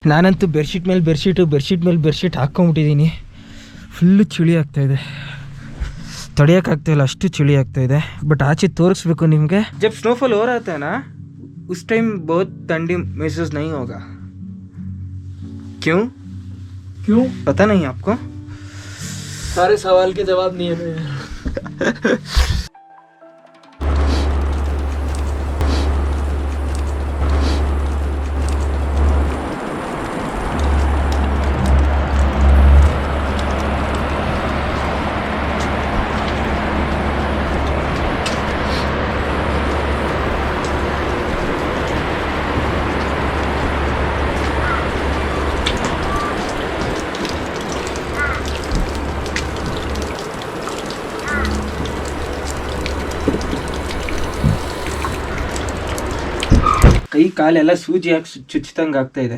ನಾನಂತೂ ಬೆಡ್ಶೀಟ್ ಮೇಲೆ bedsheet ಹಾಕ್ಕೊಂಬಿಟ್ಟಿದ್ದೀನಿ. Full ಚಳಿ ಆಗ್ತಾಯಿದೆ, ತಡೆಯೋಕ್ಕಾಗ್ತಾಯಿಲ್ಲ, ಅಷ್ಟು ಚಳಿ ಆಗ್ತಾಯಿದೆ. ಬಟ್ ಆಚೆ ತೋರಿಸ್ಬೇಕು ನಿಮಗೆ. जब स्नोफॉल हो रहा था ना उस टाइम बहुत ठंडी महसूस नहीं होगा. क्यों पता नहीं आपको? सारे सवाल के जवाब नहीं है. ಕೈ ಕಾಲೆಲ್ಲ ಸೂಜಿ ಹಾಕಿ ಚುಚ್ಚಿದಂಗೆ ಆಗ್ತಾ ಇದೆ.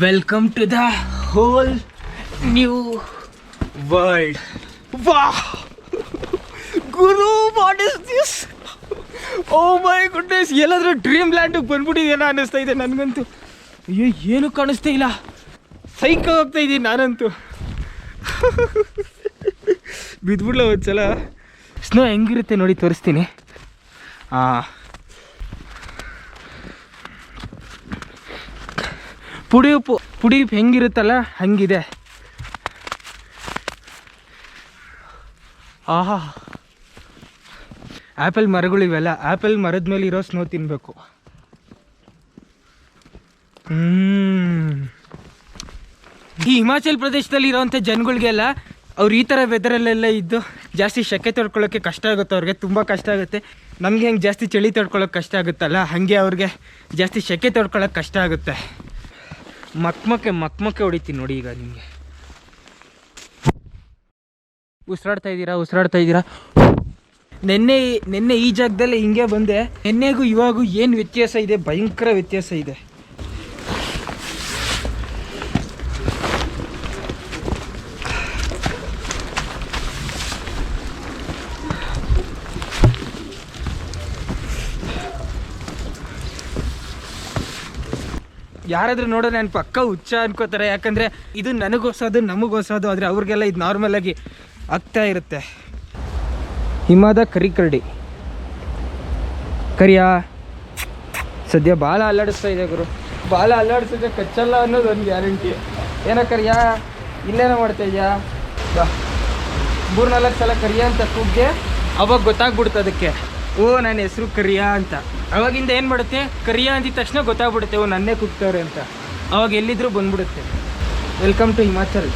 Welcome to the whole new world. Wow ಗುರು, what is this? Oh my goodness, ಎಲ್ಲಾದ್ರೂ ಡ್ರೀಮ್ ಲ್ಯಾಂಡಿಗೆ ಬಂದ್ಬಿಟ್ಟಿದೇನೋ ಅನ್ನಿಸ್ತಾ ಇದೆ ನನಗಂತೂ. ಅಯ್ಯೋ, ಏನು ಕಾಣಿಸ್ತಾ ಇಲ್ಲ, ಸೈಕ್ ಹೋಗ್ತಾ ಇದ್ದೀನಿ ನಾನಂತೂ. ಬಿದ್ಬಿಡ್ಲ ಒಂದ್ಸಲ. ಸ್ನೋ ಹೆಂಗಿರುತ್ತೆ ನೋಡಿ ತೋರಿಸ್ತೀನಿ. ಪುಡಿ ಉಪ್ಪು ಹೆಂಗಿರುತ್ತಲ್ಲ ಹಂಗಿದೆ. ಆಹಾ, ಆ್ಯಪಲ್ ಮರಗಳಿವೆಲ್ಲ, ಆ್ಯಪಲ್ ಮರದ ಮೇಲೆ ಇರೋ ಸ್ನೋ ತಿನ್ನಬೇಕು. ಈ ಹಿಮಾಚಲ್ ಪ್ರದೇಶದಲ್ಲಿ ಇರೋವಂಥ ಜನಗಳಿಗೆಲ್ಲ ಅವ್ರು ಈ ಥರ ವೆದರಲ್ಲೆಲ್ಲ ಇದ್ದು ಜಾಸ್ತಿ ಸೆಕೆ ತಡ್ಕೊಳ್ಳೋಕ್ಕೆ ಕಷ್ಟ ಆಗುತ್ತೆ, ಅವ್ರಿಗೆ ತುಂಬ ಕಷ್ಟ ಆಗುತ್ತೆ. ನಮಗೆ ಹೆಂಗೆ ಜಾಸ್ತಿ ಚಳಿ ತಡ್ಕೊಳ್ಳೋಕೆ ಕಷ್ಟ ಆಗುತ್ತಲ್ಲ, ಹಾಗೆ ಅವ್ರಿಗೆ ಜಾಸ್ತಿ ಸೆಕೆ ತಡ್ಕೊಳ್ಳೋಕೆ ಕಷ್ಟ ಆಗುತ್ತೆ. ಮಕ್ಮಕ್ಕೆ ಹೊಡಿತೀನಿ ನೋಡಿ ಈಗ ನಿಮಗೆ. ಉಸಿರಾಡ್ತಾ ಇದ್ದೀರಾ? ನೆನ್ನೆ ಈ ಜಾಗದಲ್ಲಿ ಹಿಂಗೆ ಬಂದೆ. ನೆನ್ನೆಗೂ ಇವಾಗೂ ಏನು ವ್ಯತ್ಯಾಸ ಇದೆ, ಭಯಂಕರ ವ್ಯತ್ಯಾಸ ಇದೆ. ಯಾರಾದರೂ ನೋಡೋ ನಾನು ಪಕ್ಕ ಹುಚ್ಚ ಅನ್ಕೋತಾರೆ, ಯಾಕಂದರೆ ಇದು ನನಗೋಸೋದು ನಮಗೋಸೋದು, ಆದರೆ ಅವ್ರಿಗೆಲ್ಲ ಇದು ನಾರ್ಮಲಾಗಿ ಆಗ್ತಾ ಇರುತ್ತೆ. ಹಿಮದ ಕರಿಯಾ ಸದ್ಯ ಬಾಲ ಅಲ್ಲಾಡಿಸ್ತಾ ಇದೆ ಗುರು. ಬಾಲ ಅಲ್ಲಾಡಿಸಿದ್ರೆ ಕಚ್ಚಲ್ಲ ಅನ್ನೋದು ಒಂದು ಗ್ಯಾರಂಟಿ. ಏನೋ ಕರಿಯಾ, ಇಲ್ಲೇನೋ ಮಾಡ್ತಾ ಇದೆಯಾ? ಬಾ, 3-4 ಸಲ ಕರಿಯಾ ಅಂತ ಕೂಗ್ಗೆ ಅವಾಗ ಗೊತ್ತಾಗ್ಬಿಡುತ್ತೆ ಅದಕ್ಕೆ, ಓ ನನ್ನ ಹೆಸರು ಕರಿಯಾ ಅಂತ. ಅವಾಗಿಂದ ಏನು ಮಾಡುತ್ತೆ, ಕರಿಯಾ ಅಂದಿದ ತಕ್ಷಣ ಗೊತ್ತಾಗ್ಬಿಡುತ್ತೆ, ಓ ನನ್ನೇ ಕೂಗ್ತವ್ರೆ ಅಂತ. ಅವಾಗ ಎಲ್ಲಿದ್ರೂ ಬಂದ್ಬಿಡುತ್ತೆ. Welcome to Himachal.